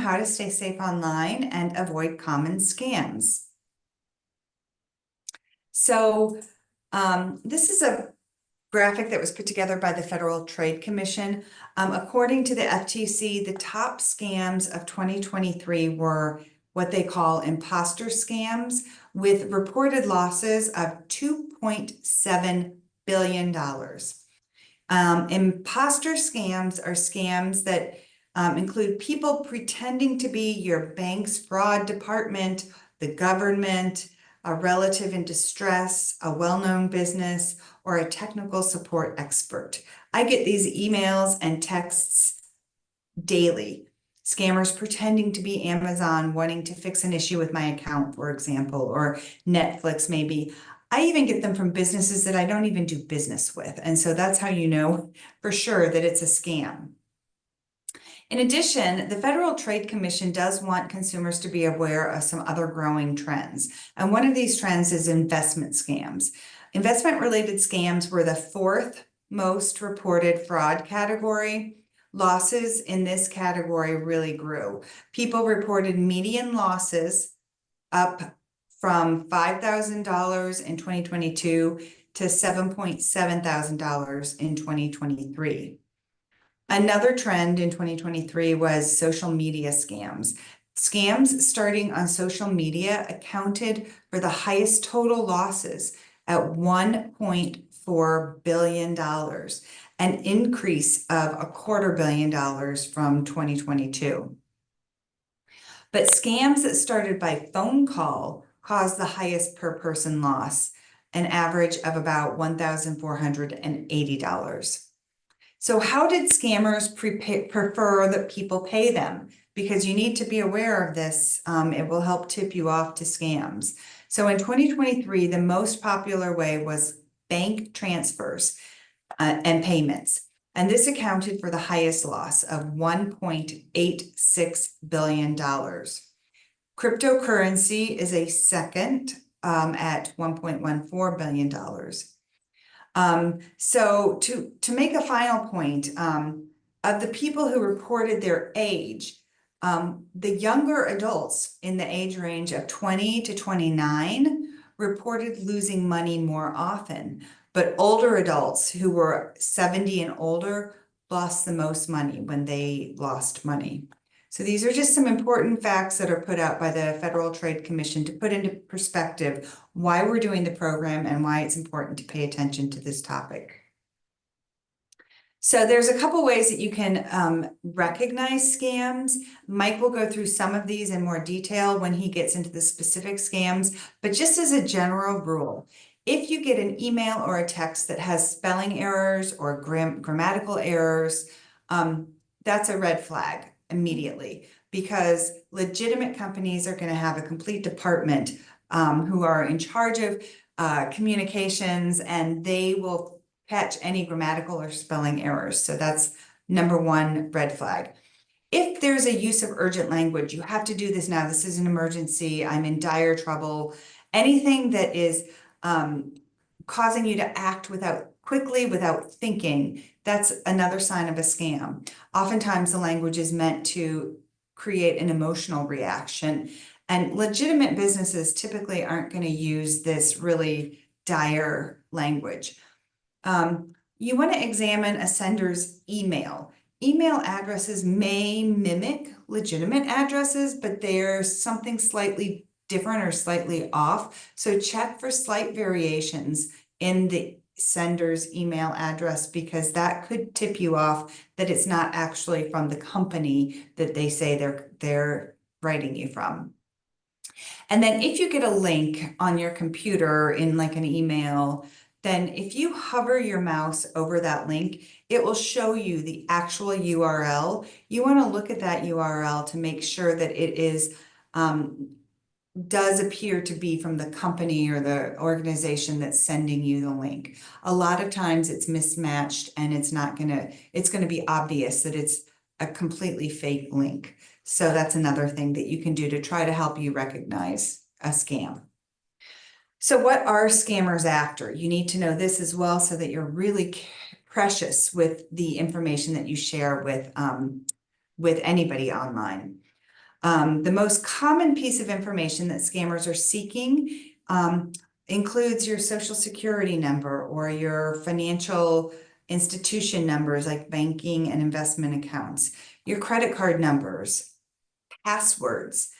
how to stay safe online and avoid common scams. So this is a graphic that was put together by the Federal Trade Commission. According to the FTC, the top scams of 2023 were what they call imposter scams, with reported losses of $2.7 billion. Imposter scams are scams that include people pretending to be your bank's fraud department, the government, a relative in distress, a well-known business, or a technical support expert. I get these emails and texts daily. Scammers pretending to be Amazon, wanting to fix an issue with my account, for example, or Netflix maybe. I even get them from businesses that I don't even do business with. And so that's how you know for sure that it's a scam. In addition, the Federal Trade Commission does want consumers to be aware of some other growing trends. And one of these trends is investment scams. Investment-related scams were the fourth most reported fraud category. Losses in this category really grew. People reported median losses up from $5,000 in 2022 to $7.7 thousand in 2023. Another trend in 2023 was social media scams. Scams starting on social media accounted for the highest total losses at $1.4 billion, an increase of $250 million from 2022. But scams that started by phone call caused the highest per person loss, an average of about $1,480. So how did scammers prefer that people pay them? Because you need to be aware of this. It will help tip you off to scams. So in 2023, the most popular way was bank transfers and payments. And this accounted for the highest loss of $1.86 billion. Cryptocurrency is a second at $1.14 billion. So to make a final point, of the people who reported their age, the younger adults in the age range of 20 to 29 reported losing money more often, but older adults who were 70 and older lost the most money when they lost money. So these are just some important facts that are put out by the Federal Trade Commission to put into perspective why we're doing the program and why it's important to pay attention to this topic. So there's a couple ways that you can recognize scams. Mike will go through some of these in more detail when he gets into the specific scams, but just as a general rule, if you get an email or a text that has spelling errors or grammatical errors, that's a red flag immediately, because legitimate companies are going to have a complete department who are in charge of communications, and they will catch any grammatical or spelling errors. So that's number one red flag. If there's a use of urgent language, you have to do this now. This is an emergency. I'm in dire trouble. Anything that is causing you to act quickly without thinking, that's another sign of a scam. Oftentimes the language is meant to create an emotional reaction, and legitimate businesses typically aren't going to use this really dire language. You want to examine a sender's email. Email addresses may mimic legitimate addresses, but there's something slightly different or slightly off. So check for slight variations in the sender's email address, because that could tip you off that it's not actually from the company that they say they're writing you from. And then if you get a link on your computer in like an email, then if you hover your mouse over that link, it will show you the actual URL. You want to look at that URL to make sure that it is does appear to be from the company or the organization that's sending you the link. A lot of times it's mismatched, and it's going to be obvious that it's a completely fake link. So that's another thing that you can do to try to help you recognize a scam. So what are scammers after? You need to know this as well, so that you're really precious with the information that you share with anybody online. The most common piece of information that scammers are seeking includes your social security number or your financial institution numbers like banking and investment accounts, your credit card numbers, passwords,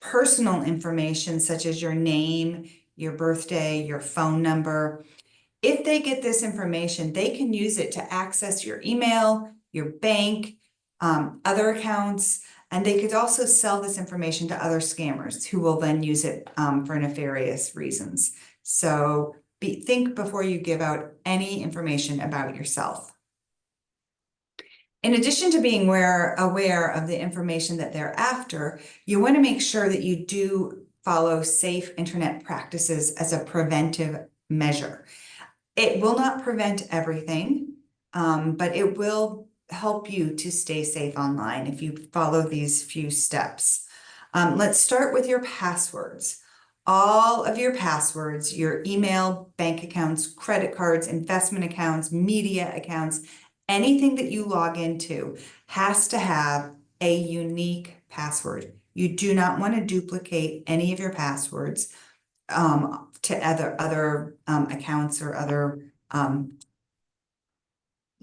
personal information such as your name, your birthday, your phone number. If they get this information, they can use it to access your email, your bank, other accounts, and they could also sell this information to other scammers who will then use it for nefarious reasons. So think before you give out any information about yourself. In addition to being aware of the information that they're after, you want to make sure that you do follow safe internet practices as a preventive measure. It will not prevent everything, but it will help you to stay safe online if you follow these few steps. Let's start with your passwords. All of your passwords, your email, bank accounts, credit cards, investment accounts, media accounts, anything that you log into has to have a unique password. You do not want to duplicate any of your passwords to other accounts or other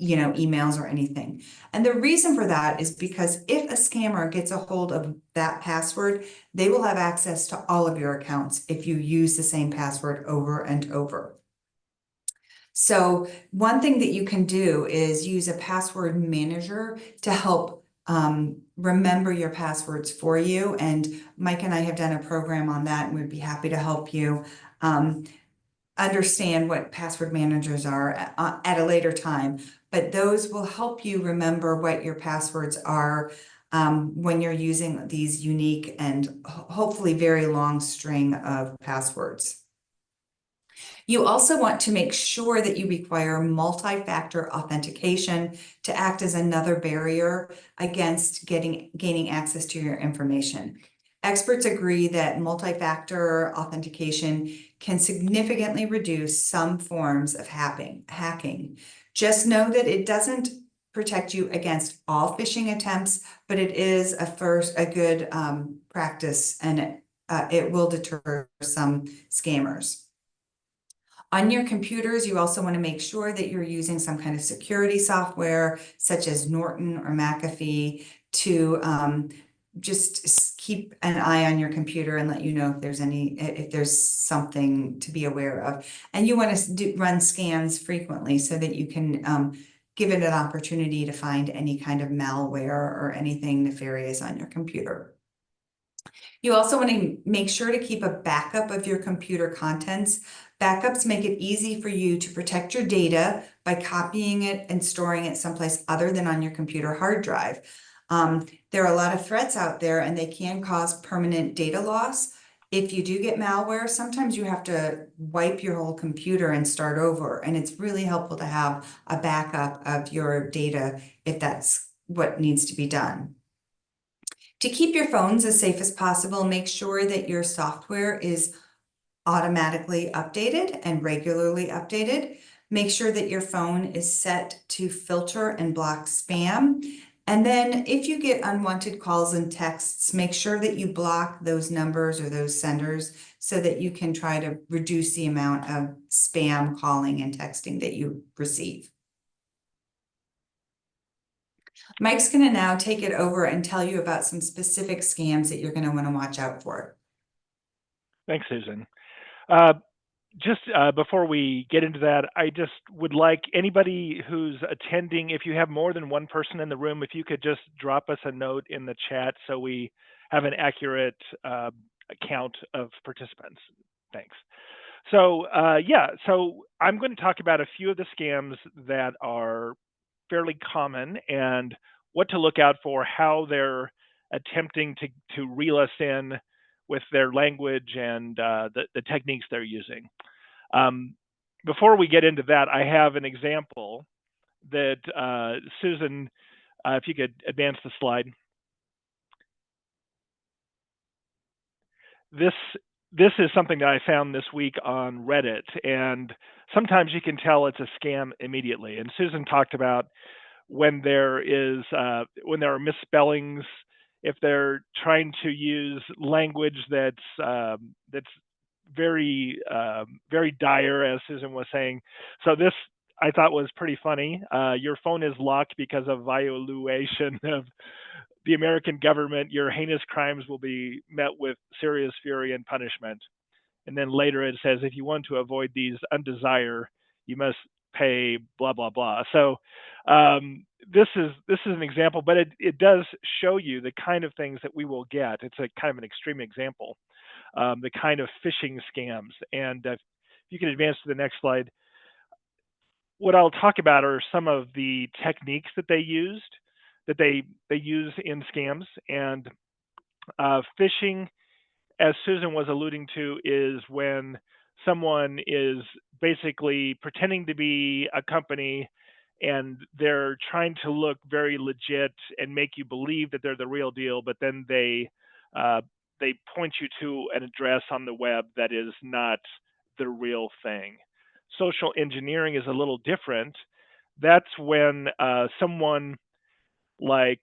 emails or anything. And the reason for that is because if a scammer gets a hold of that password, they will have access to all of your accounts if you use the same password over and over. So one thing that you can do is use a password manager to help remember your passwords for you. And Mike and I have done a program on that, and we'd be happy to help you understand what password managers are at a later time. But those will help you remember what your passwords are when you're using these unique and hopefully very long string of passwords. You also want to make sure that you require multi-factor authentication to act as another barrier against gaining access to your information. Experts agree that multi-factor authentication can significantly reduce some forms of hacking. Just know that it doesn't protect you against all phishing attempts, but it is a good practice, and it will deter some scammers. On your computers, you also want to make sure that you're using some kind of security software, such as Norton or McAfee, to just keep an eye on your computer and let you know if there's something to be aware of. And you want to run scans frequently so that you can give it an opportunity to find any kind of malware or anything nefarious on your computer. You also want to make sure to keep a backup of your computer contents. Backups make it easy for you to protect your data by copying it and storing it someplace other than on your computer hard drive. There are a lot of threats out there, and they can cause permanent data loss. If you do get malware, sometimes you have to wipe your whole computer and start over, and it's really helpful to have a backup of your data if that's what needs to be done. To keep your phones as safe as possible, make sure that your software is automatically updated and regularly updated. Make sure that your phone is set to filter and block spam. And then if you get unwanted calls and texts, make sure that you block those numbers or those senders so that you can try to reduce the amount of spam calling and texting that you receive. Mike's going to now take it over and tell you about some specific scams that you're going to want to watch out for. Thanks, Susan. Just before we get into that, I just would like anybody who's attending, if you have more than one person in the room, if you could just drop us a note in the chat so we have an accurate count of participants. Thanks. So so I'm going to talk about a few of the scams that are fairly common and what to look out for, how they're attempting to reel us in with their language and the techniques they're using. Before we get into that, I have an example that Susan, if you could advance the slide. This is something that I found this week on Reddit, and sometimes you can tell it's a scam immediately. And Susan talked about when there are misspellings if they're trying to use language that's very very dire, as Susan was saying. So this I thought was pretty funny. Your phone is locked because of violation of the American government. Your heinous crimes will be met with serious fury and punishment. And then later it says, if you want to avoid these undesire, you must pay blah blah blah. So this is an example, but it does show you the kind of things that we will get. It's a kind of an extreme example, the kind of phishing scams. And if you can advance to the next slide, what I'll talk about are some of the techniques that they use in scams. And phishing, as Susan was alluding to, is when someone is basically pretending to be a company and they're trying to look very legit and make you believe that they're the real deal, but then uh, they point you to an address on the web that is not the real thing. Social engineering is a little different. That's when someone, like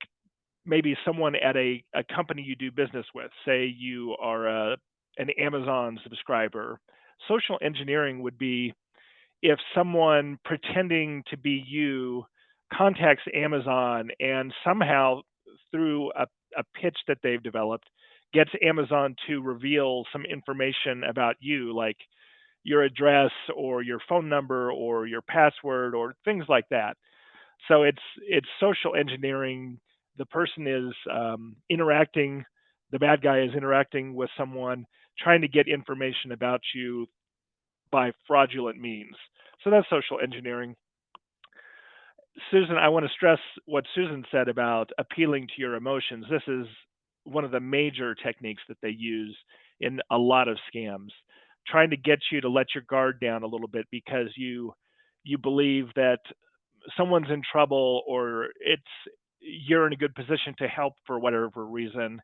maybe someone at a company you do business with, say you are an Amazon subscriber. Social engineering would be if someone pretending to be you contacts Amazon and somehow through a pitch that they've developed gets Amazon to reveal some information about you, like your address or your phone number or your password or things like that. So it's social engineering. The person is interacting. The bad guy is interacting with someone, trying to get information about you by fraudulent means. So that's social engineering. Susan, I want to stress what Susan said about appealing to your emotions. This is one of the major techniques that they use in a lot of scams, trying to get you to let your guard down a little bit because you believe that someone's in trouble or you're in a good position to help for whatever reason,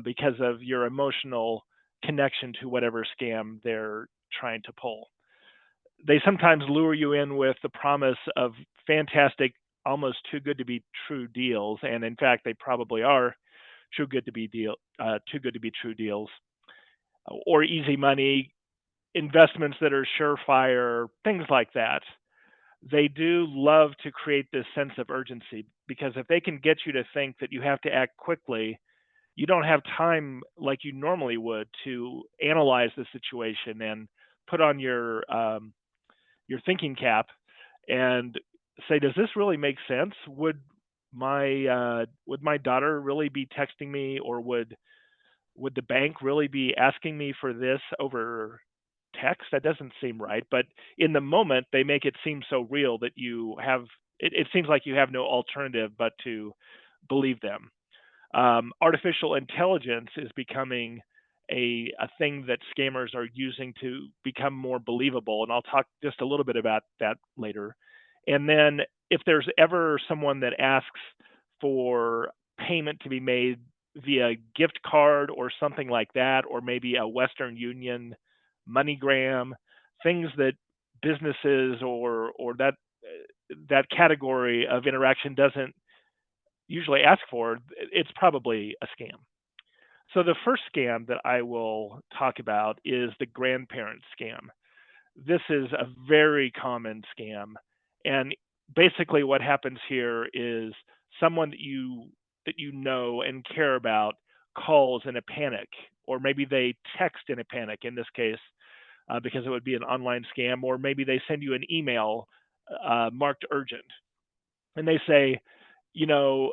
because of your emotional connection to whatever scam they're trying to pull. They sometimes lure you in with the promise of fantastic, almost too good to be true deals, and in fact, they probably are too good to be true deals, or easy money, investments that are surefire, things like that. They do love to create this sense of urgency because if they can get you to think that you have to act quickly, you don't have time like you normally would to analyze the situation and put on your thinking cap and say, does this really make sense? Would my daughter really be texting me, or would the bank really be asking me for this over text? That doesn't seem right. But in the moment, they make it seem so real that it seems like you have no alternative but to believe them. Artificial intelligence is becoming a thing that scammers are using to become more believable, and I'll talk just a little bit about that later. And then, if there's ever someone that asks for payment to be made via gift card or something like that, or maybe a Western Union, MoneyGram, things that businesses or that category of interaction doesn't usually ask for, it's probably a scam. So the first scam that I will talk about is the grandparent scam. This is a very common scam, and basically what happens here is someone that you know and care about calls in a panic, or maybe they text in a panic. In this case, because it would be an online scam, or maybe they send you an email marked urgent, and they say, you know,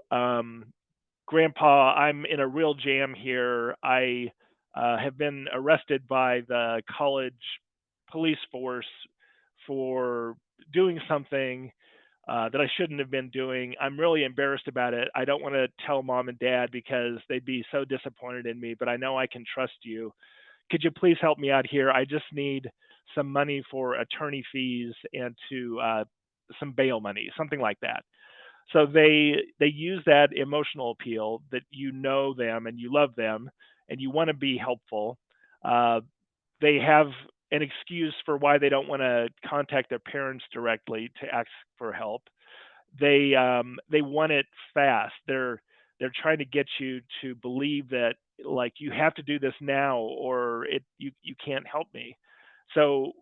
Grandpa, I'm in a real jam here. I have been arrested by the college police force for doing something that I shouldn't have been doing. I'm really embarrassed about it. I don't want to tell mom and dad because they'd be so disappointed in me, but I know I can trust you. Could you please help me out here? I just need some money for attorney fees and to some bail money, something like that. So they use that emotional appeal that you know them and you love them and you want to be helpful. Uh, they have an excuse for why they don't want to contact their parents directly to ask for help. They want it fast. they're trying to get you to believe that like you have to do this now or you can't help me. So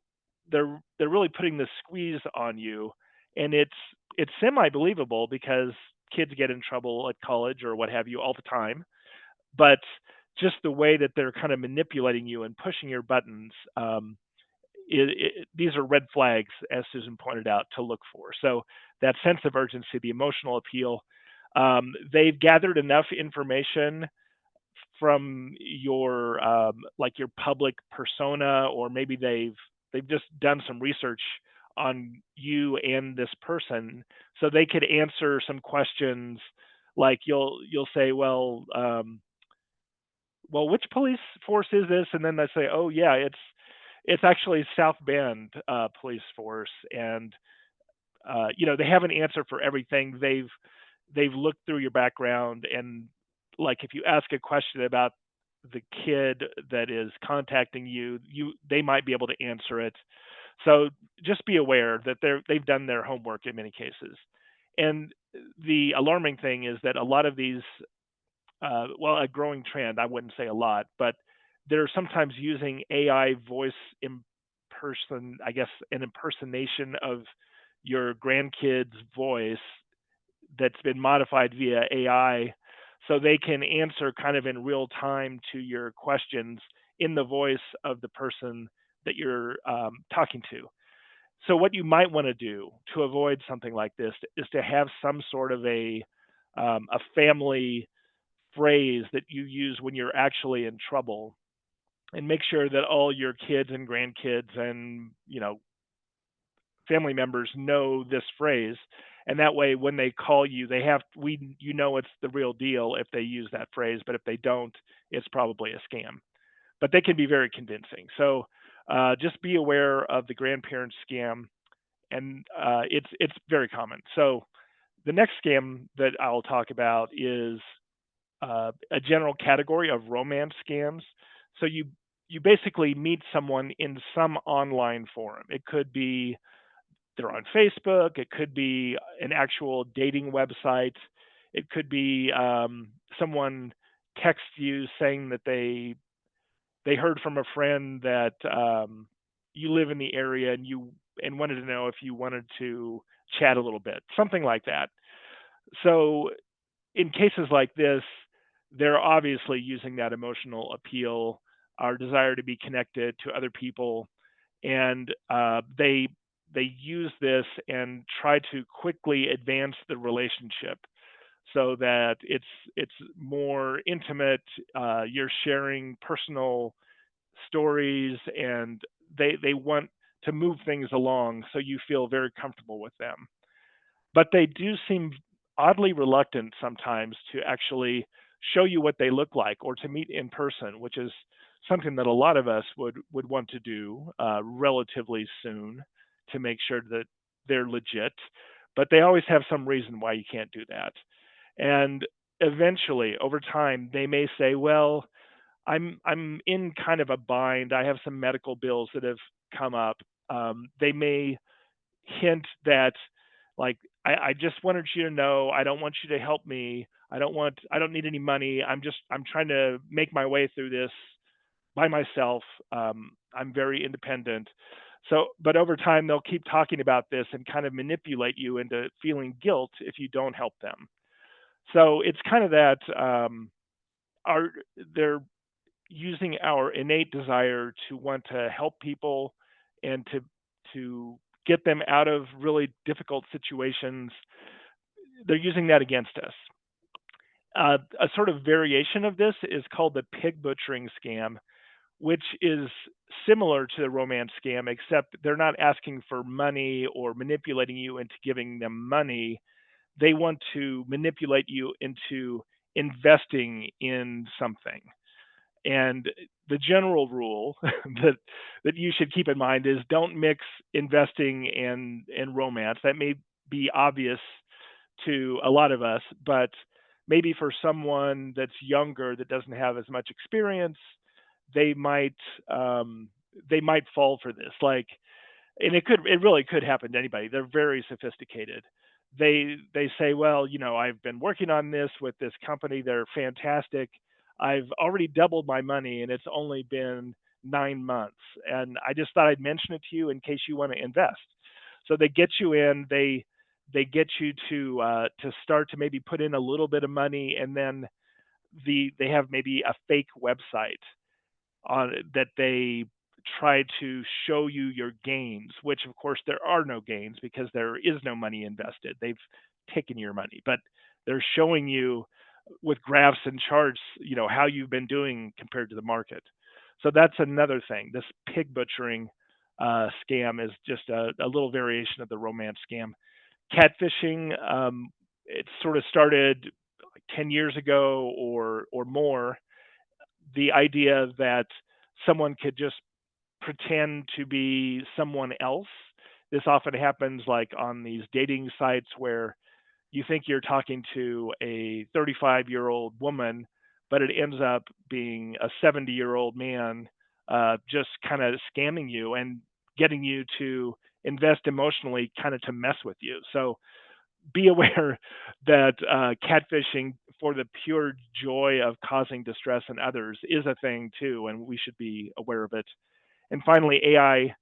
they're really putting the squeeze on you, and it's semi believable because kids get in trouble at college or what have you all the time. But just the way that they're kind of manipulating you and pushing your buttons, these are red flags, as Susan pointed out, to look for. So that sense of urgency, the emotional appeal, they've gathered enough information from your like your public persona, or maybe they've just done some research on you and this person, so they could answer some questions. Like you'll say, well, which police force is this? And then they say, oh yeah, it's actually South Bend police force, and they have an answer for everything. They've looked through your background, and like if you ask a question about the kid that is contacting you, they might be able to answer it. So just be aware that they've done their homework in many cases. And the alarming thing is that a lot of these, a growing trend, I wouldn't say a lot, but they're sometimes using AI voice I guess, an impersonation of your grandkid's voice that's been modified via AI, so they can answer kind of in real time to your questions in the voice of the person that you're talking to. So what you might want to do to avoid something like this is to have some sort of a family phrase that you use when you're actually in trouble, and make sure that all your kids and grandkids and family members know this phrase, and that way when they call you, it's the real deal if they use that phrase, but if they don't, it's probably a scam. But they can be very convincing. So just be aware of the grandparent scam, and it's very common. So the next scam that I'll talk about is a general category of romance scams. So you basically meet someone in some online forum. It could be they're on Facebook. It could be an actual dating website. It could be someone text you saying that they heard from a friend that you live in the area, and wanted to know if you wanted to chat a little bit, something like that. So in cases like this, they're obviously using that emotional appeal, our desire to be connected to other people, and they use this and try to quickly advance the relationship so that it's more intimate. You're sharing personal stories, and they want to move things along so you feel very comfortable with them. But they do seem oddly reluctant sometimes to actually show you what they look like or to meet in person, which is something that a lot of us would want to do relatively soon to make sure that they're legit. But they always have some reason why you can't do that. And eventually, over time, they may say, "Well, I'm in kind of a bind. I have some medical bills that have come up." They may hint that, like, I just wanted you to know, I don't want you to help me. I don't need any money. I'm trying to make my way through this by myself. I'm very independent. So, but over time, they'll keep talking about this and kind of manipulate you into feeling guilt if you don't help them. So it's kind of that our they're using our innate desire to want to help people and to get them out of really difficult situations. They're using that against us. A sort of variation of this is called the pig butchering scam, which is similar to the romance scam, except they're not asking for money or manipulating you into giving them money. They want to manipulate you into investing in something. And the general rule that you should keep in mind is don't mix investing and romance. That may be obvious to a lot of us, but maybe for someone that's younger that doesn't have as much experience, they might they might fall for this. Like, and it really could happen to anybody. They're very sophisticated. they say, well, I've been working on this with this company. They're fantastic. I've already doubled my money, and it's only been 9 months. And I just thought I'd mention it to you in case you want to invest. So they get you in. They get you to start to maybe put in a little bit of money, and then they have maybe a fake website on that they try to show you your gains, which of course there are no gains because there is no money invested. They've taken your money, but they're showing you with graphs and charts, how you've been doing compared to the market. So that's another thing. This pig butchering scam is just a little variation of the romance scam. Catfishing, it sort of started like 10 years ago or more. The idea that someone could just pretend to be someone else. This often happens like on these dating sites where you think you're talking to a 35-year-old woman, but it ends up being a 70-year-old man, just kind of scamming you and getting you to invest emotionally, kind of to mess with you. So be aware that catfishing for the pure joy of causing distress in others is a thing too, and we should be aware of it. And finally, AI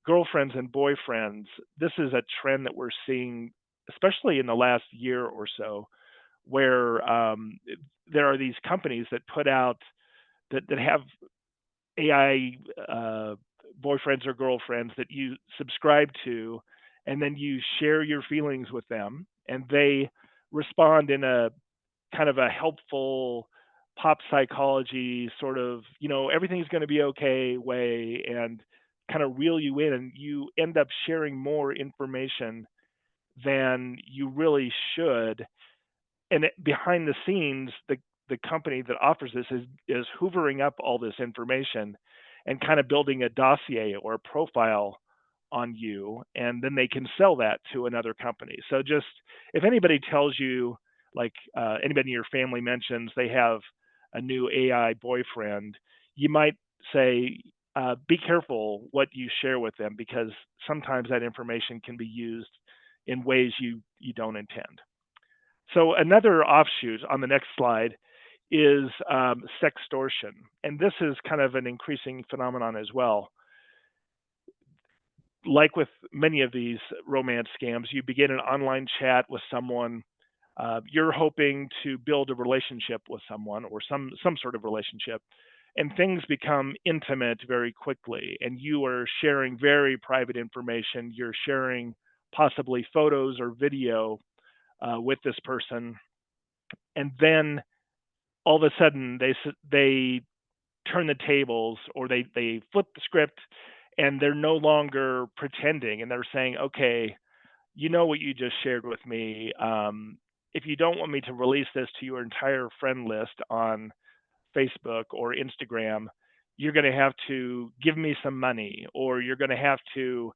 girlfriends and boyfriends. This is a trend that we're seeing, especially in the last year or so, where there are these companies that put out that have AI boyfriends or girlfriends that you subscribe to, and then you share your feelings with them, and they respond in a kind of a helpful pop psychology sort of, everything's going to be okay way, and kind of reel you in, and you end up sharing more information than you really should. And behind the scenes, the company that offers this is hoovering up all this information and kind of building a dossier or a profile on you, and then they can sell that to another company. So just if anybody tells you, like anybody in your family mentions they have a new AI boyfriend, you might say, be careful what you share with them, because sometimes that information can be used in ways you don't intend. So another offshoot on the next slide is sextortion, and this is kind of an increasing phenomenon as well. Like with many of these romance scams, you begin an online chat with someone. You're hoping to build a relationship with someone, or some sort of relationship, and things become intimate very quickly. And you are sharing very private information. You're sharing possibly photos or video with this person, and then all of a sudden they turn the tables, or they flip the script, and they're no longer pretending, and they're saying, okay, what you just shared with me. If you don't want me to release this to your entire friend list on Facebook or Instagram, you're going to have to give me some money, or you're going to have to,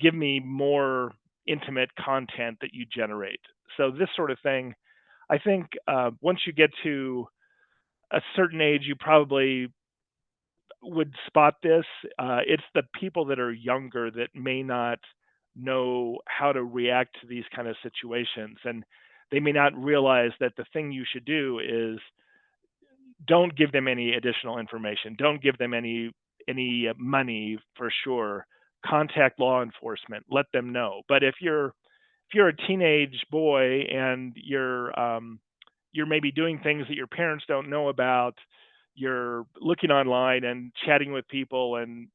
give me more intimate content that you generate. So this sort of thing, I think, once you get to a certain age, you probably would spot this. It's the people that are younger that may not know how to react to these kind of situations, and they may not realize that the thing you should do is don't give them any additional information. Don't give them any money for sure. Contact law enforcement. Let them know. But if you're a teenage boy and you're maybe doing things that your parents don't know about, you're looking online and chatting with people and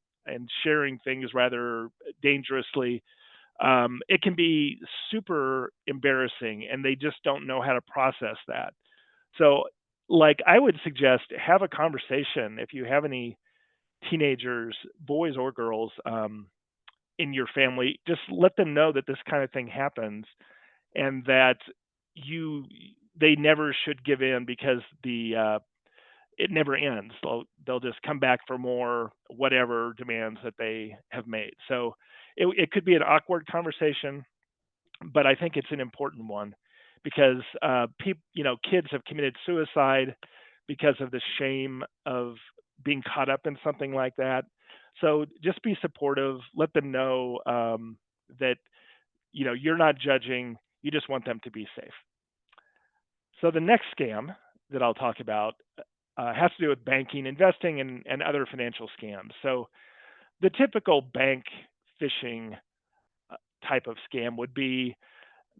sharing things rather dangerously, it can be super embarrassing, and they just don't know how to process that. So, like, I would suggest have a conversation if you have any teenagers, boys or girls, in your family. Just let them know that this kind of thing happens, and that you they never should give in, because it never ends. They'll just come back for more whatever demands that they have made. So it could be an awkward conversation, but I think it's an important one, because kids have committed suicide because of the shame of being caught up in something like that. So just be supportive. Let them know that you're not judging, you just want them to be safe. So the next scam that I'll talk about has to do with banking, investing, and other financial scams. So the typical bank phishing uh, type of scam would be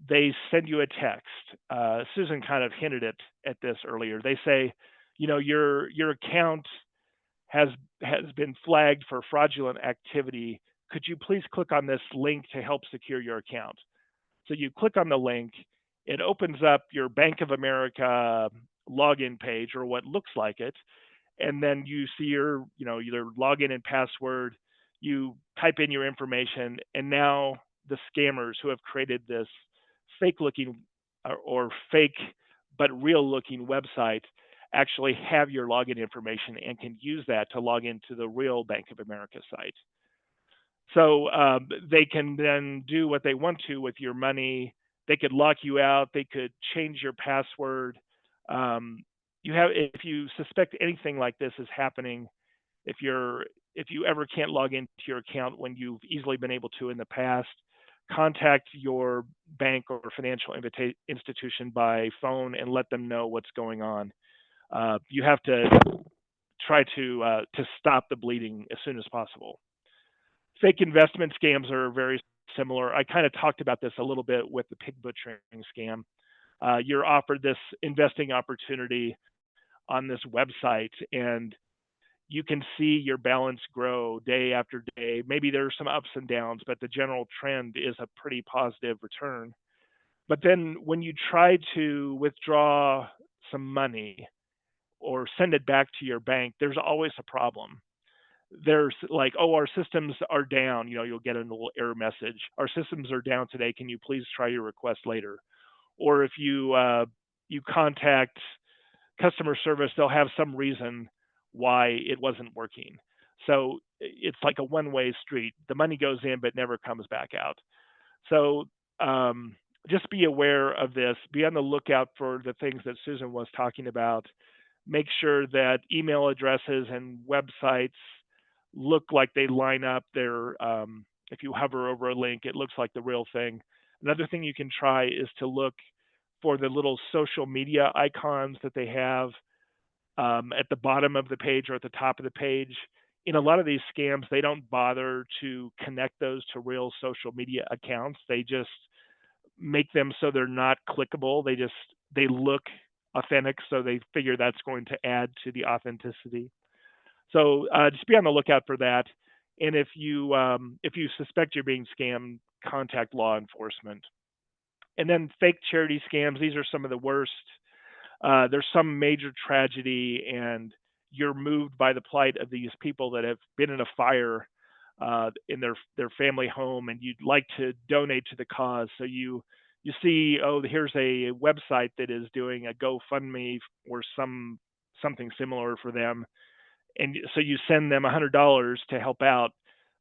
they send you a text. Susan kind of hinted at this earlier. They say, your account has has been flagged for fraudulent activity. Could you please click on this link to help secure your account? So you click on the link, it opens up your Bank of America login page or what looks like it, and then you see your, either login and password, you type in your information, and now the scammers who have created this fake looking or fake but real looking website actually have your login information and can use that to log into the real Bank of America site. So they can then do what they want to with your money. They could lock you out. They could change your password. Um, if you suspect anything like this is happening, if you ever can't log into your account when you've easily been able to in the past, contact your bank or financial institution by phone and let them know what's going on. You have to try to stop the bleeding as soon as possible. Fake investment scams are very similar. I kind of talked about this a little bit with the pig butchering scam. You're offered this investing opportunity on this website, and you can see your balance grow day after day. Maybe there's some ups and downs, but the general trend is a pretty positive return. But then when you try to withdraw some money or send it back to your bank, there's always a problem. There's like, oh, our systems are down. You'll get a little error message. Our systems are down today. Can you please try your request later? Or if you contact customer service, they'll have some reason why it wasn't working. So it's like a one-way street. The money goes in but never comes back out. So just be aware of this. Be on the lookout for the things that Susan was talking about. Make sure that email addresses and websites look like they line up. If you hover over a link, it looks like the real thing. Another thing you can try is to look for the little social media icons that they have at the bottom of the page or at the top of the page. In a lot of these scams, they don't bother to connect those to real social media accounts. They just make them so they're not clickable. They look authentic, so they figure that's going to add to the authenticity. So just be on the lookout for that. And if you suspect you're being scammed, contact law enforcement. And then fake charity scams. These are some of the worst. There's some major tragedy, and you're moved by the plight of these people that have been in a fire in their family home, and you'd like to donate to the cause. So you see, oh, here's a website that is doing a GoFundMe or something similar for them, and so you send them $100 to help out,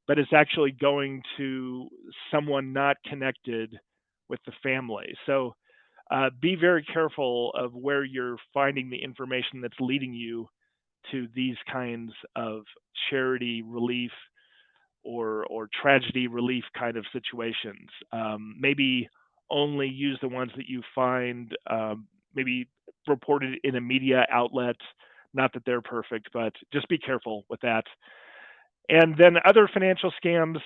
but it's actually going to someone not connected with the family. So be very careful of where you're finding the information that's leading you to these kinds of charity relief or tragedy relief kind of situations. Maybe only use the ones that you find maybe reported in a media outlet. Not that they're perfect, but just be careful with that. And then other financial scams,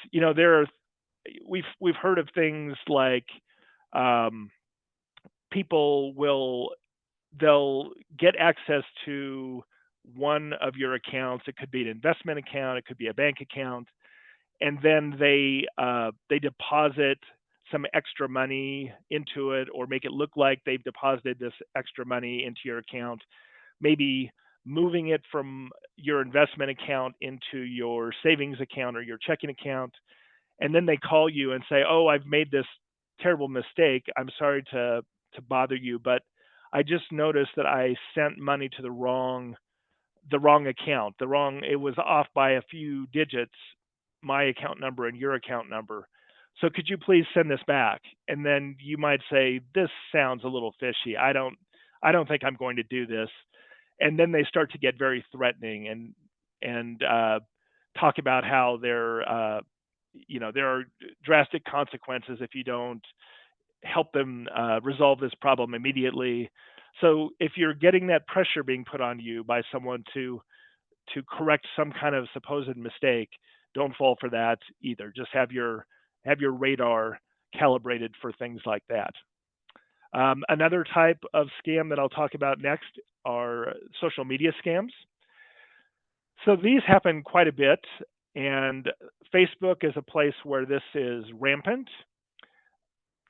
we've heard of things like um, people they'll get access to one of your accounts. It could be an investment account, it could be a bank account, and then they deposit some extra money into it, or make it look like they've deposited this extra money into your account, maybe moving it from your investment account into your savings account or your checking account. And then they call you and say, oh, I've made this terrible mistake. I'm sorry to bother you, but I just noticed that I sent money to the wrong account. It was off by a few digits, my account number and your account number. So could you please send this back? And then you might say, this sounds a little fishy. I don't think I'm going to do this. And then they start to get very threatening and talk about how there are drastic consequences if you don't help them resolve this problem immediately. So if you're getting that pressure being put on you by someone to correct some kind of supposed mistake, don't fall for that either. Just have your radar calibrated for things like that. Another type of scam that I'll talk about next are social media scams. So these happen quite a bit, and Facebook is a place where this is rampant.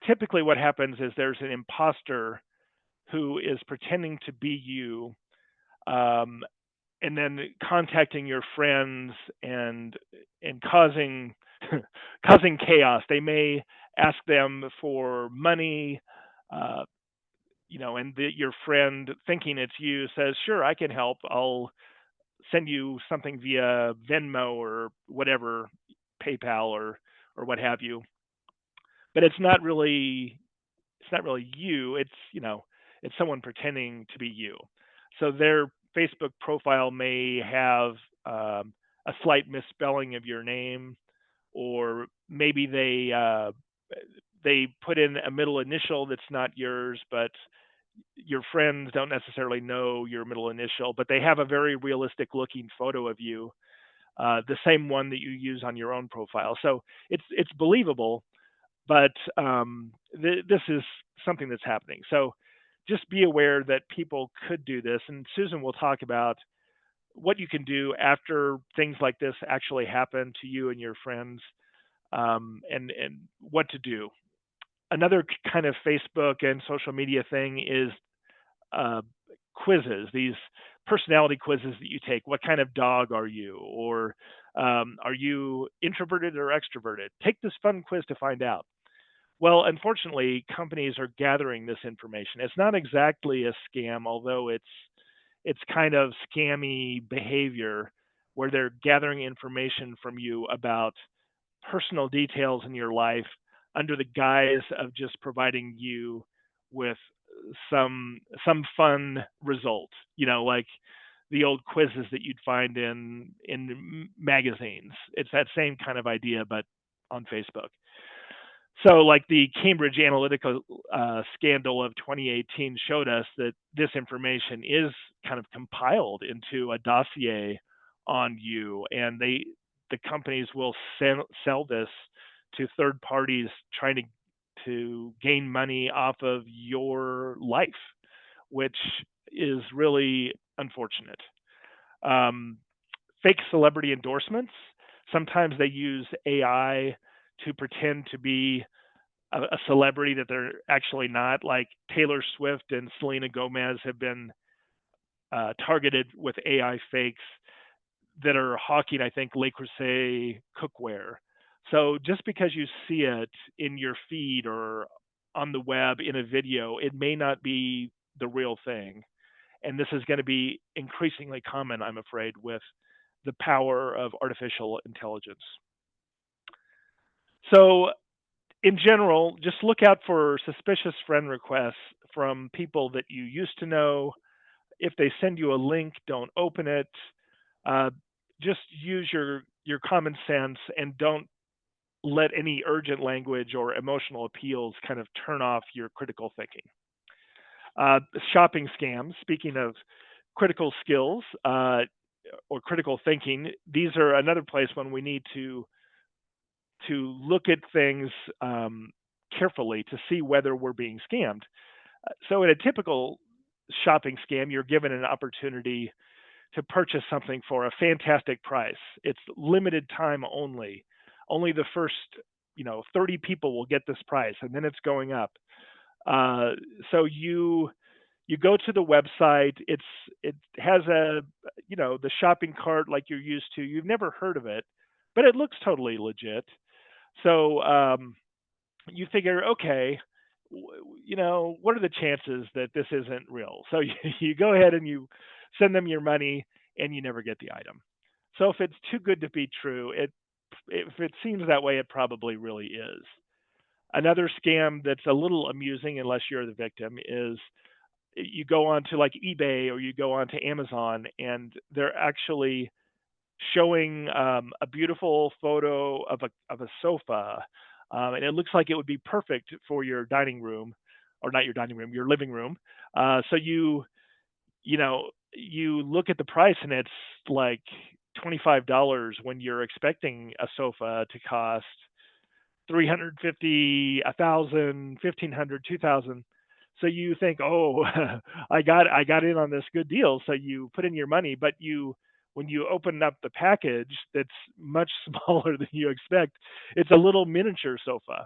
Typically, what happens is there's an imposter who is pretending to be you, um, and then contacting your friends and causing causing chaos. They may ask them for money, uh, and your friend, thinking it's you, says, "Sure, I can help. I'll send you something via Venmo or whatever, PayPal or what have you." But it's not really you. It's someone pretending to be you. So their Facebook profile may have a slight misspelling of your name, or maybe they put in a middle initial that's not yours, but your friends don't necessarily know your middle initial, but they have a very realistic looking photo of you, the same one that you use on your own profile. So it's believable, but this is something that's happening. So just be aware that people could do this, and Susan will talk about what you can do after things like this actually happen to you and your friends, and what to do. Another kind of Facebook and social media thing is uh, quizzes, these personality quizzes that you take. What kind of dog are you? Or are you introverted or extroverted? Take this fun quiz to find out. Well, unfortunately, companies are gathering this information. It's not exactly a scam, although it's kind of scammy behavior where they're gathering information from you about personal details in your life under the guise of just providing you with some fun result. Like the old quizzes that you'd find in magazines. It's that same kind of idea, but on Facebook. So, like the Cambridge Analytica scandal of 2018 showed us that this information is kind of compiled into a dossier on you, and the companies will sell this to third parties trying to gain money off of your life, which is really unfortunate. Um, Fake celebrity endorsements. Sometimes they use AI to pretend to be a celebrity that they're actually not. Like Taylor Swift and Selena Gomez have been targeted with AI fakes that are hawking, I think, Le Creuset cookware. So just because you see it in your feed or on the web in a video, it may not be the real thing. And this is going to be increasingly common, I'm afraid, with the power of artificial intelligence. So in general, just look out for suspicious friend requests from people that you used to know. If they send you a link, don't open it. Uh, just use your common sense and don't let any urgent language or emotional appeals kind of turn off your critical thinking. Shopping scams. Speaking of critical skills or critical thinking, these are another place when we need to look at things carefully to see whether we're being scammed. So, in a typical shopping scam, you're given an opportunity to purchase something for a fantastic price. It's limited time only. Only the first, 30 people will get this price, and then it's going up. Uh, so you go to the website. It has the shopping cart like you're used to. You've never heard of it, but it looks totally legit. So you figure, okay, what are the chances that this isn't real? So you go ahead and you send them your money, and you never get the item. So if it's too good to be true, if it seems that way, it probably really is. Another scam that's a little amusing, unless you're the victim, is you go on to like eBay or you go on to Amazon, and they're actually showing a beautiful photo of a sofa, and it looks like it would be perfect for your dining room, or not your dining room, your living room. So you know, you look at the price and it's like $25 when you're expecting a sofa to cost 350, 1,000, 1,500, 2,000. So you think, oh, I got in on this good deal. So you put in your money, but when you open up the package that's much smaller than you expect, it's a little miniature sofa.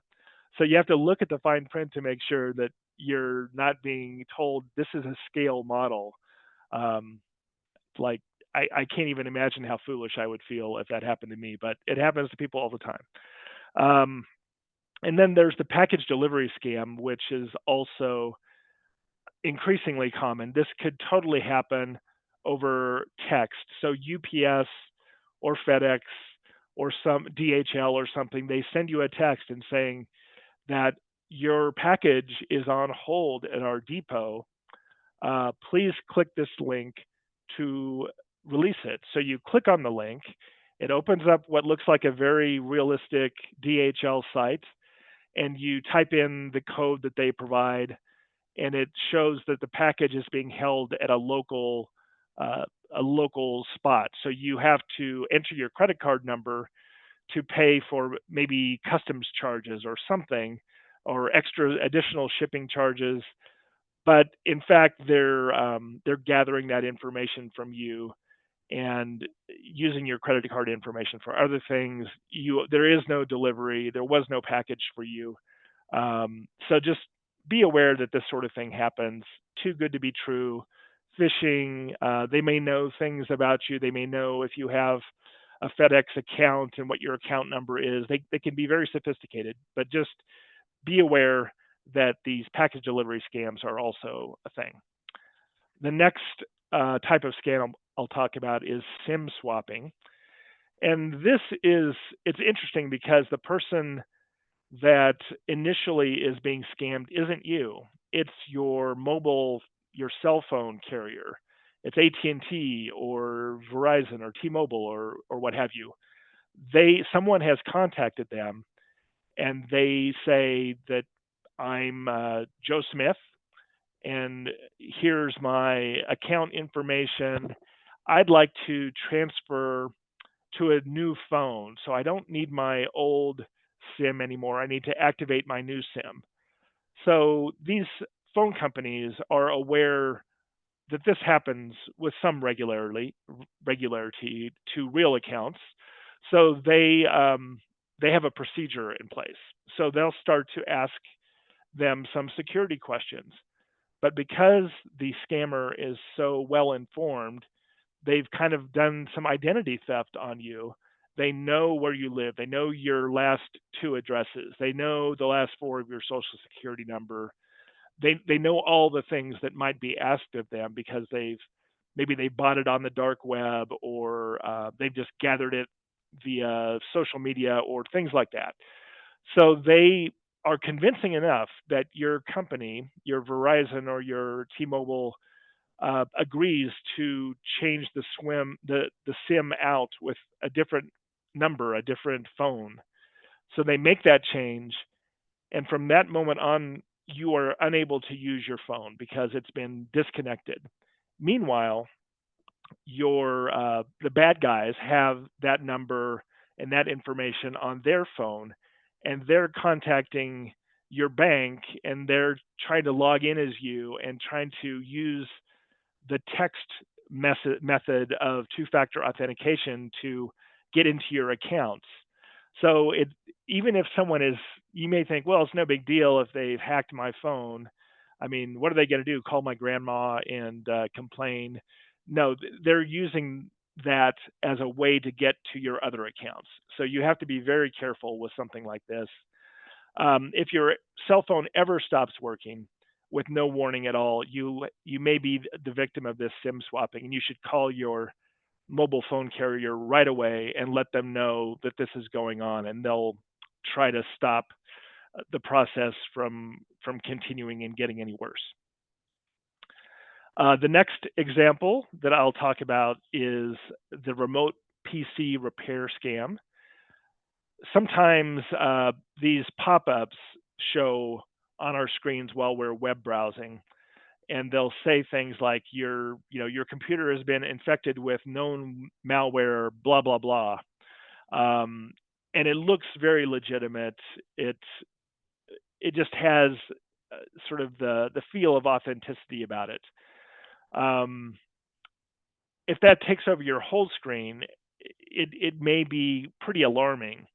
So you have to look at the fine print to make sure that you're not being told this is a scale model. Um, like I can't even imagine how foolish I would feel if that happened to me, but it happens to people all the time. Um, and then there's the package delivery scam, which is also increasingly common. This could totally happen over text. So UPS or FedEx or some DHL or something, they send you a text and saying that your package is on hold at our depot. Please click this link to release it. So you click on the link. It opens up what looks like a very realistic DHL site, and you type in the code that they provide, and it shows that the package is being held at uh, a local spot. So you have to enter your credit card number to pay for maybe customs charges or something, or extra additional shipping charges. But in fact, they're gathering that information from you and using your credit card information for other things. There is no delivery, there was no package for you. So just be aware that this sort of thing happens. Too good to be true. Phishing. They may know things about you. They may know if you have a FedEx account and what your account number is. They can be very sophisticated, but just be aware that these package delivery scams are also a thing. The next type of scam I'll talk about is SIM swapping. And it's interesting because the person that initially is being scammed isn't you. It's your cell phone carrier. It's AT&T or Verizon or T-Mobile or what have you. Someone has contacted them and they say that I'm Joe Smith, and here's my account information. I'd like to transfer to a new phone, so I don't need my old SIM anymore. I need to activate my new SIM. So these phone companies are aware that this happens with some regularity to real accounts. So they have a procedure in place. So they'll start to ask them some security questions. But because the scammer is so well informed, they've kind of done some identity theft on you. They know where you live. They know your last two addresses. They know the last four of your social security number. They know all the things that might be asked of them because maybe they bought it on the dark web, or they've just gathered it via social media or things like that. So they are convincing enough that your company, your Verizon or your T-Mobile, agrees to change the SIM out with a different number, a different phone. So they make that change, and from that moment on, you are unable to use your phone because it's been disconnected. Meanwhile, the bad guys have that number and that information on their phone, and they're contacting your bank, and they're trying to log in as you and trying to use the text method of two-factor authentication to get into your accounts. So even if someone is, you may think, well, it's no big deal if they've hacked my phone. I mean, what are they going to do? Call my grandma and complain? No, they're using that as a way to get to your other accounts. So you have to be very careful with something like this. If your cell phone ever stops working with no warning at all, you may be the victim of this SIM swapping, and you should call your mobile phone carrier right away and let them know that this is going on, and they'll try to stop the process from continuing and getting any worse. The next example that I'll talk about is the remote PC repair scam. Sometimes these pop-ups show on our screens while we're web browsing, and they'll say things like your computer has been infected with known malware, blah blah blah, um, and it looks very legitimate. It it just has sort of the feel of authenticity about it. Um, if that takes over your whole screen, it may be pretty alarming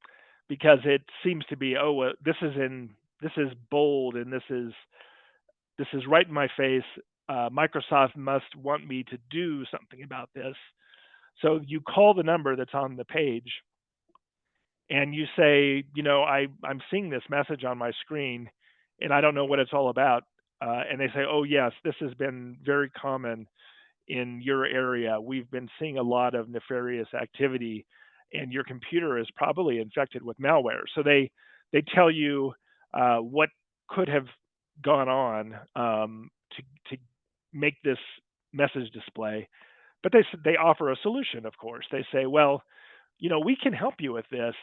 because it seems to be, oh, this is bold, and this is right in my face. Microsoft must want me to do something about this. So you call the number that's on the page and you say, I'm seeing this message on my screen and I don't know what it's all about. And they say, oh, yes, this has been very common in your area. We've been seeing a lot of nefarious activity, and your computer is probably infected with malware. So they tell you what could have gone on to make this message display, but they offer a solution. Of course, they say, well, we can help you with this.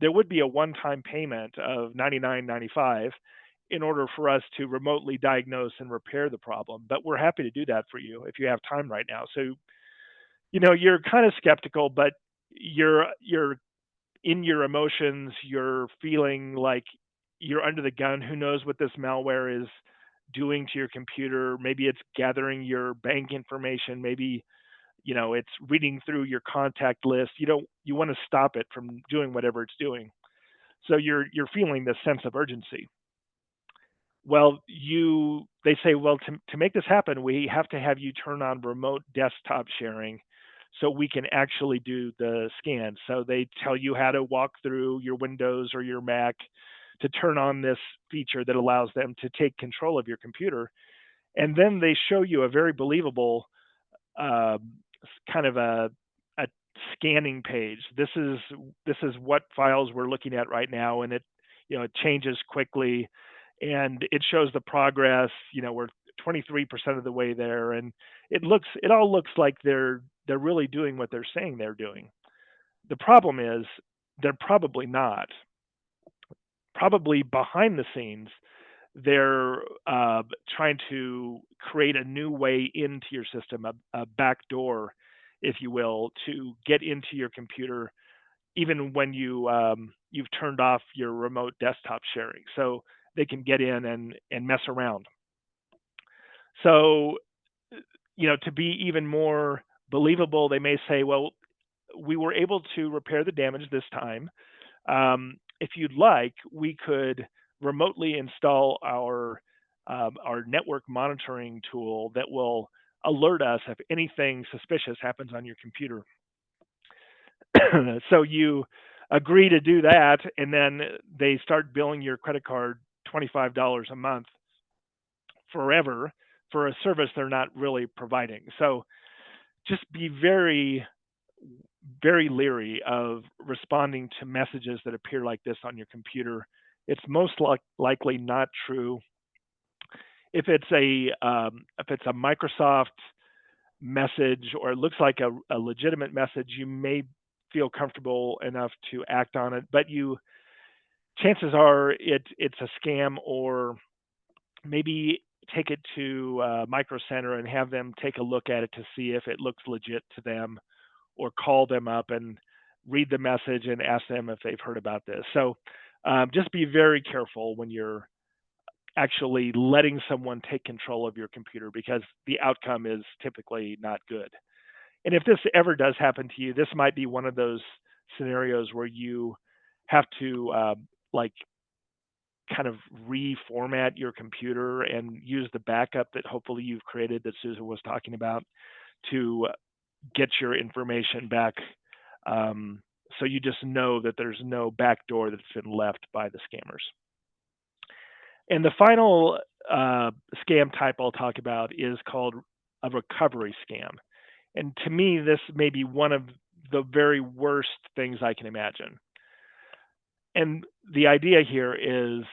There would be a one-time payment of $99.95 in order for us to remotely diagnose and repair the problem. But we're happy to do that for you if you have time right now. So, you're kind of skeptical, but you're in your emotions. You're feeling like you're under the gun. Who knows what this malware is doing to your computer? Maybe it's gathering your bank information. Maybe it's reading through your contact list. You want to stop it from doing whatever it's doing. So you're feeling this sense of urgency. Well, they say, well, to make this happen, we have to have you turn on remote desktop sharing so we can actually do the scan. So they tell you how to walk through your Windows or your Mac to turn on this feature that allows them to take control of your computer. And then they show you a very believable um, kind of a scanning page. This is what files we're looking at right now, and it changes quickly, and it shows the progress. We're 23% of the way there, and it all looks like they're really doing what they're saying they're doing. The problem is they're probably not. Probably behind the scenes, they're trying to create a new way into your system, a back door, if you will, to get into your computer, even when you've turned off your remote desktop sharing, so they can get in and mess around. So, to be even more believable, they may say, well, we were able to repair the damage this time. If you'd like, we could remotely install our network monitoring tool that will alert us if anything suspicious happens on your computer. So you agree to do that, and then they start billing your credit card $25 a month forever for a service they're not really providing. So just be very, very leery of responding to messages that appear like this on your computer. It's most likely not true. If it's a Microsoft message or it looks like a legitimate message, you may feel comfortable enough to act on it, but chances are it's a scam, or maybe take it to Micro Center and have them take a look at it to see if it looks legit to them, or call them up and read the message and ask them if they've heard about this. So just be very careful when you're actually letting someone take control of your computer, because the outcome is typically not good. And if this ever does happen to you, this might be one of those scenarios where you have to like kind of reformat your computer and use the backup that hopefully you've created that Susan was talking about to get your information back. So you just know that there's no back door that's been left by the scammers. And the final scam type I'll talk about is called a recovery scam. And to me, this may be one of the very worst things I can imagine. And the idea here is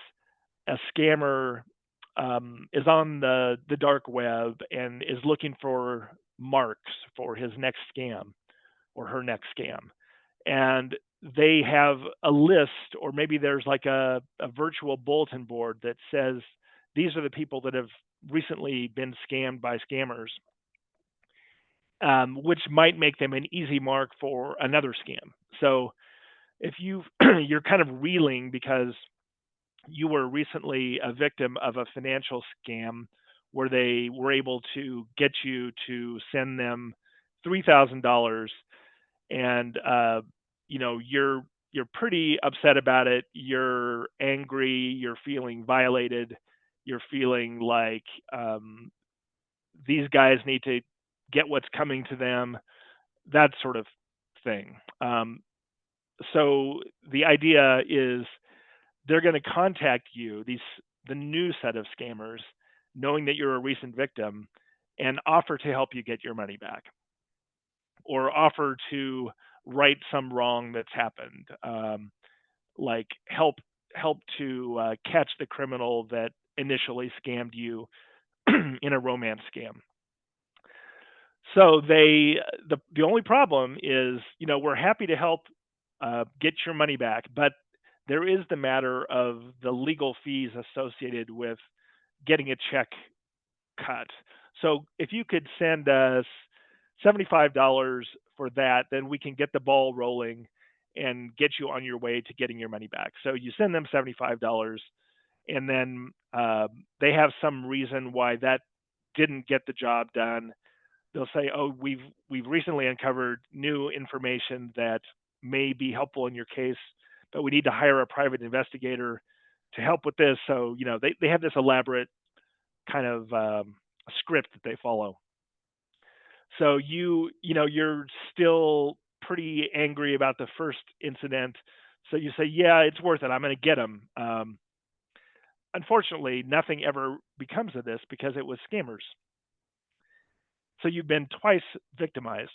a scammer is on the dark web and is looking for marks for his next scam. or her next scam. And they have a list, or maybe there's like a virtual bulletin board that says these are the people that have recently been scammed by scammers, which might make them an easy mark for another scam. So if you're kind of reeling because you were recently a victim of a financial scam where they were able to get you to send them $3,000, and you're pretty upset about it. You're angry. You're feeling violated. You're feeling like these guys need to get what's coming to them. That sort of thing. So the idea is they're going to contact you, the new set of scammers, knowing that you're a recent victim, and offer to help you get your money back, or offer to right some wrong that's happened, like help to catch the criminal that initially scammed you in a romance scam. So the only problem is, we're happy to help get your money back, but there is the matter of the legal fees associated with getting a check cut. So if you could send us $75 for that, then we can get the ball rolling and get you on your way to getting your money back. So you send them $75, and then they have some reason why that didn't get the job done. They'll say, "Oh, we've recently uncovered new information that may be helpful in your case, but we need to hire a private investigator to help with this." So they have this elaborate kind of script that they follow. So you're still pretty angry about the first incident. So you say, "Yeah, it's worth it. I'm going to get them." Unfortunately, nothing ever becomes of this because it was scammers. So you've been twice victimized.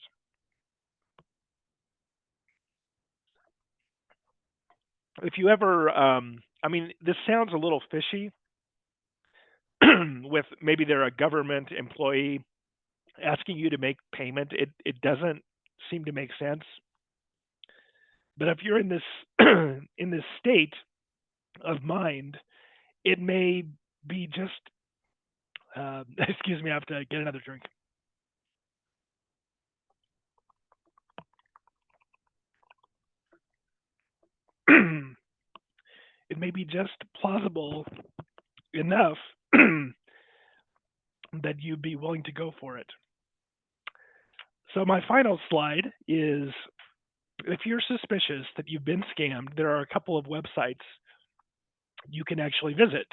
If you ever, this sounds a little fishy. With maybe they're a government employee asking you to make payment, it doesn't seem to make sense. But if you're in this in this state of mind, it may be just excuse me, I have to get another drink. It may be just plausible enough that you'd be willing to go for it. So my final slide is, if you're suspicious that you've been scammed, there are a couple of websites you can actually visit.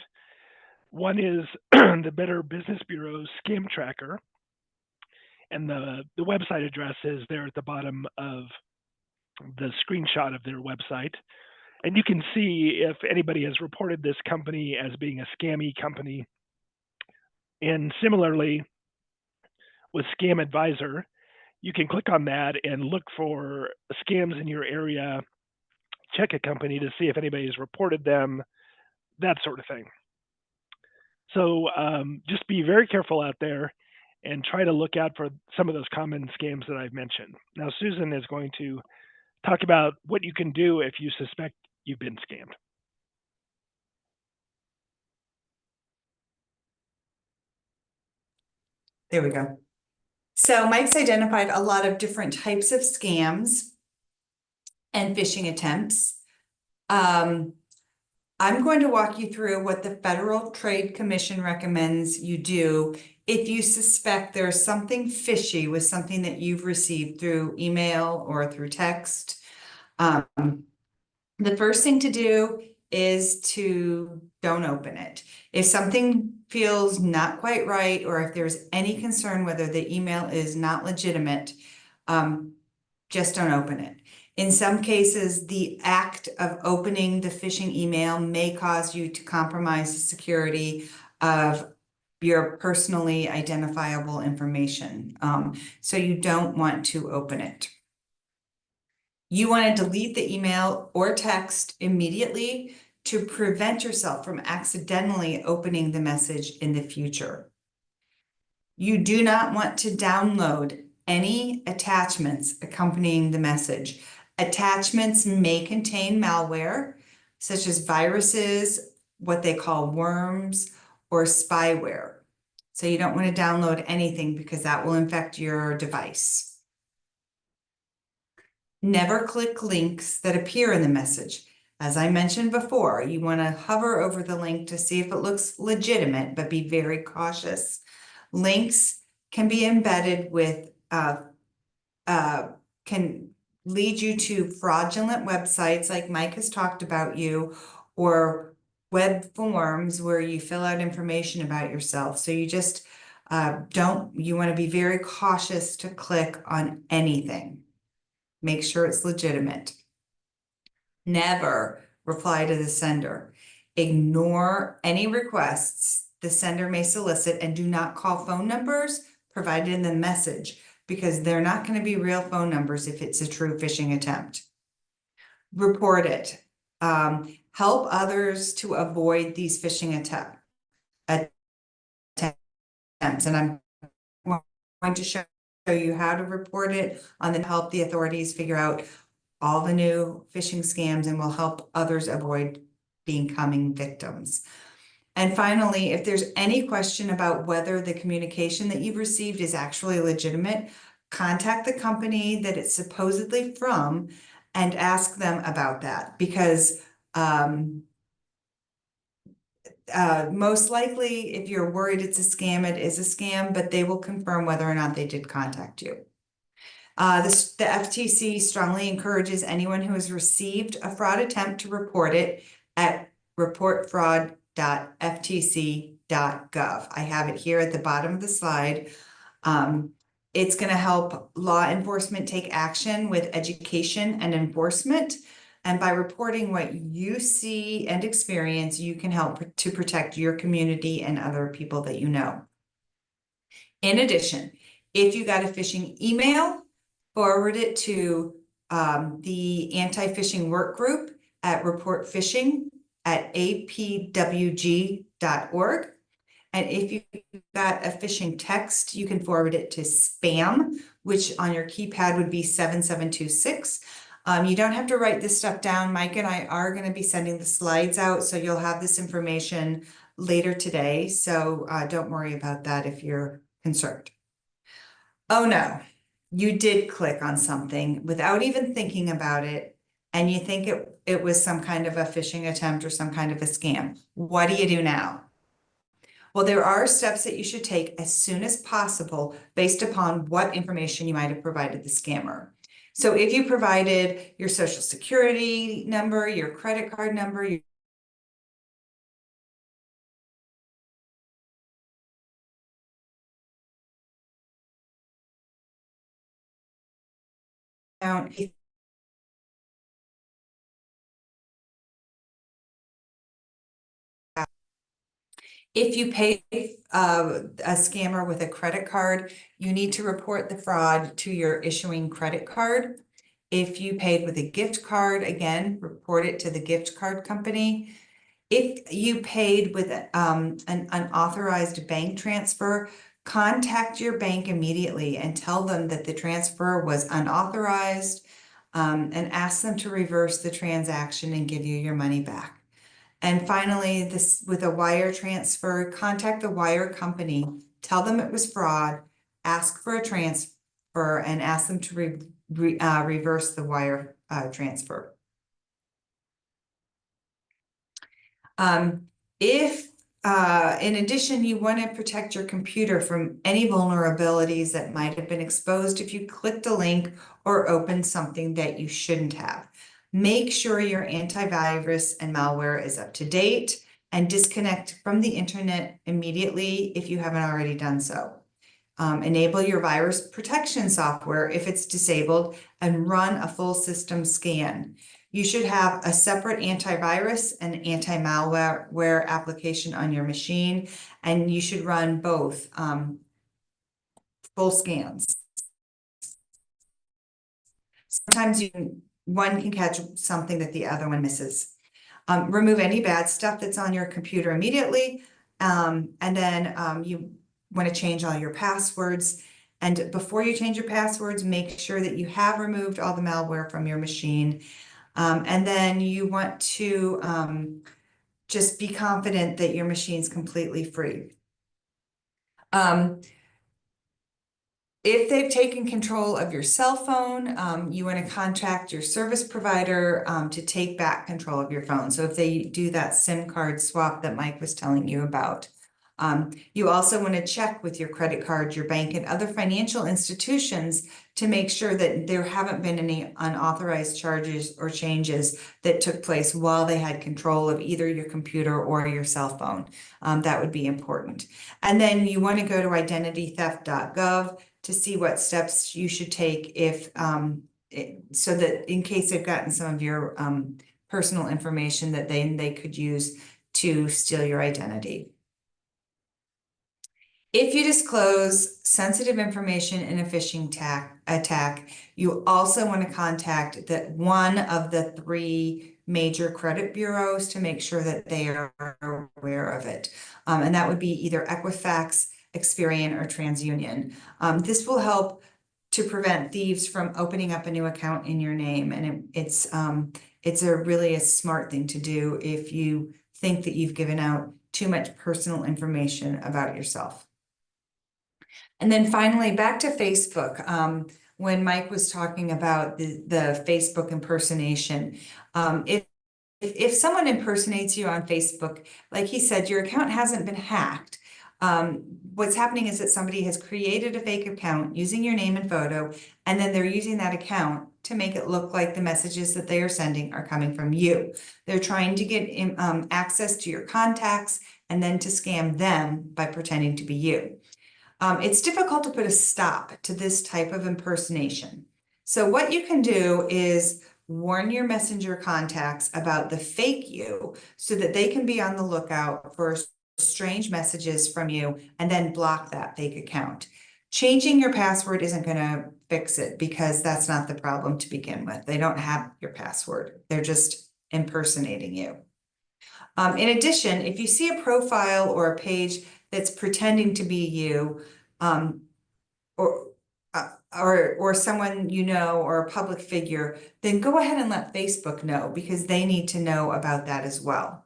One is the Better Business Bureau's Scam Tracker, and the website address is there at the bottom of the screenshot of their website. And you can see if anybody has reported this company as being a scammy company. And similarly, with Scam Advisor, you can click on that and look for scams in your area, check a company to see if anybody has reported them, that sort of thing. So just be very careful out there and try to look out for some of those common scams that I've mentioned. Now, Susan is going to talk about what you can do if you suspect you've been scammed. There we go. So Mike's identified a lot of different types of scams and phishing attempts. I'm going to walk you through what the Federal Trade Commission recommends you do if you suspect there's something fishy with something that you've received through email or through text. The first thing to do is to don't open it. If something feels not quite right, or if there's any concern whether the email is not legitimate, just don't open it. In some cases, the act of opening the phishing email may cause you to compromise the security of your personally identifiable information. So you don't want to open it. You want to delete the email or text immediately to prevent yourself from accidentally opening the message in the future. You do not want to download any attachments accompanying the message. Attachments may contain malware, such as viruses, what they call worms, or spyware. So you don't want to download anything because that will infect your device. Never click links that appear in the message. As I mentioned before, you want to hover over the link to see if it looks legitimate, but be very cautious. Links can be embedded with, can lead you to fraudulent websites like Mike has talked about you, or web forms where you fill out information about yourself. So you just you want to be very cautious to click on anything. Make sure it's legitimate. Never reply to the sender. Ignore any requests the sender may solicit, and do not call phone numbers provided in the message, because they're not going to be real phone numbers if it's a true phishing attempt. Report it. Help others to avoid these phishing attempts. And I'm going to show you how to report it and then help the authorities figure out all the new phishing scams, and will help others avoid becoming victims. And finally, if there's any question about whether the communication that you've received is actually legitimate, contact the company that it's supposedly from and ask them about that, because most likely, if you're worried it's a scam, it is a scam, but they will confirm whether or not they did contact you. The FTC strongly encourages anyone who has received a fraud attempt to report it at reportfraud.ftc.gov. I have it here at the bottom of the slide. It's going to help law enforcement take action with education and enforcement. And by reporting what you see and experience, you can help to protect your community and other people that you know. In addition, if you got a phishing email, forward it to the anti-phishing work group at reportphishing@apwg.org. And if you got a phishing text, you can forward it to spam, which on your keypad would be 7726. You don't have to write this stuff down. Mike and I are going to be sending the slides out, so you'll have this information later today. So don't worry about that if you're concerned. Oh no, you did click on something without even thinking about it, and you think it was some kind of a phishing attempt or some kind of a scam. What do you do now? Well, there are steps that you should take as soon as possible based upon what information you might have provided the scammer. So if you provided your social security number, your credit card number, your account, if you pay a scammer with a credit card, you need to report the fraud to your issuing credit card. If you paid with a gift card, again, report it to the gift card company. If you paid with an unauthorized bank transfer, contact your bank immediately and tell them that the transfer was unauthorized, and ask them to reverse the transaction and give you your money back. And finally, this with a wire transfer, contact the wire company, tell them it was fraud, ask for a transfer, and ask them to reverse the wire transfer. If in addition, you want to protect your computer from any vulnerabilities that might have been exposed if you clicked a link or opened something that you shouldn't have. Make sure your antivirus and malware is up to date, and disconnect from the internet immediately if you haven't already done so. Enable your virus protection software if it's disabled, and run a full system scan. You should have a separate antivirus and anti-malware application on your machine, and you should run both full scans. Sometimes one can catch something that the other one misses. Remove any bad stuff that's on your computer immediately, and then you want to change all your passwords. And before you change your passwords, make sure that you have removed all the malware from your machine. And then you want to just be confident that your machine's completely free. If they've taken control of your cell phone, you want to contact your service provider to take back control of your phone. So if they do that SIM card swap that Mike was telling you about. You also want to check with your credit card, your bank, and other financial institutions to make sure that there haven't been any unauthorized charges or changes that took place while they had control of either your computer or your cell phone. That would be important. And then you want to go to identitytheft.gov to see what steps you should take if so that in case they've gotten some of your personal information that they could use to steal your identity. If you disclose sensitive information in a phishing attack, you also want to contact one of the 3 major credit bureaus to make sure that they are aware of it. And that would be either Equifax, Experian, or TransUnion. This will help to prevent thieves from opening up a new account in your name. And it's really a smart thing to do if you think that you've given out too much personal information about yourself. And then finally, back to Facebook. When Mike was talking about the Facebook impersonation, if someone impersonates you on Facebook, like he said, your account hasn't been hacked. What's happening is that somebody has created a fake account using your name and photo, and then they're using that account to make it look like the messages that they are sending are coming from you. They're trying to get access to your contacts and then to scam them by pretending to be you. It's difficult to put a stop to this type of impersonation. So what you can do is warn your messenger contacts about the fake you so that they can be on the lookout for strange messages from you and then block that fake account. Changing your password isn't going to fix it because that's not the problem to begin with. They don't have your password. They're just impersonating you. In addition, if you see a profile or a page that's pretending to be you, or someone you know, or a public figure, then go ahead and let Facebook know because they need to know about that as well.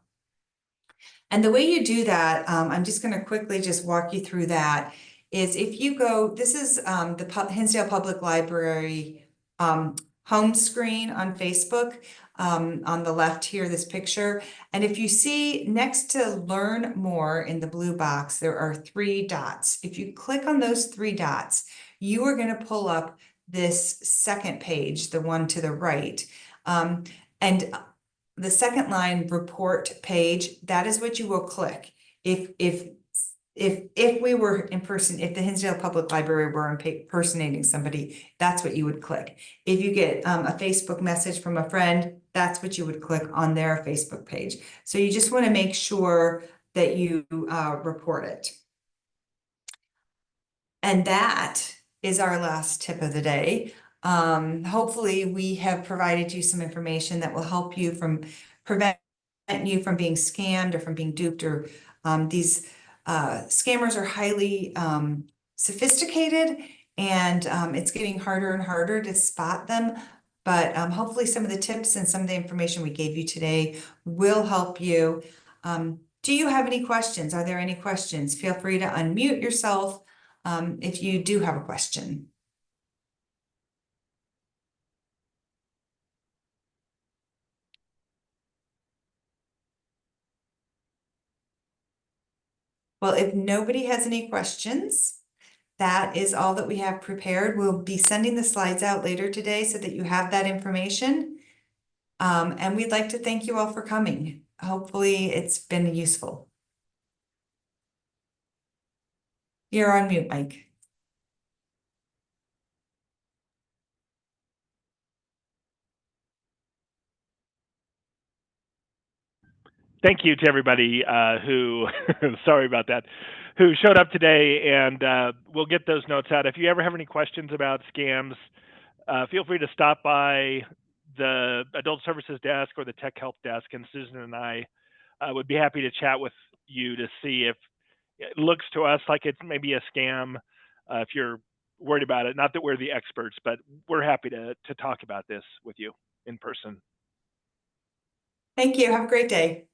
And the way you do that, I'm just going to quickly just walk you through that, is if you go, this is the Hinsdale Public Library home screen on Facebook. On the left here, this picture. And if you see next to learn more in the blue box, there are 3 dots. If you click on those 3 dots, you are going to pull up this second page, the one to the right. And the second line, report page, that is what you will click. If we were if the Hinsdale Public Library were impersonating somebody, that's what you would click. If you get a Facebook message from a friend, that's what you would click on their Facebook page. So you just want to make sure that you report it. And that is our last tip of the day. Hopefully we have provided you some information that will help you from prevent you from being scammed or from being duped, or these scammers are highly sophisticated, and it's getting harder and harder to spot them. But hopefully some of the tips and some of the information we gave you today will help you. Do you have any questions? Are there any questions? Feel free to unmute yourself if you do have a question. Well, if nobody has any questions, that is all that we have prepared. We'll be sending the slides out later today so that you have that information. And we'd like to thank you all for coming. Hopefully it's been useful. You're on mute, Mike. Thank you to everybody who, sorry about that, who showed up today, and we'll get those notes out. If you ever have any questions about scams, feel free to stop by the Adult Services Desk or the Tech Help Desk, and Susan and I would be happy to chat with you to see if it looks to us like it's maybe a scam. If you're worried about it. Not that we're the experts, but we're happy to talk about this with you in person. Thank you. Have a great day.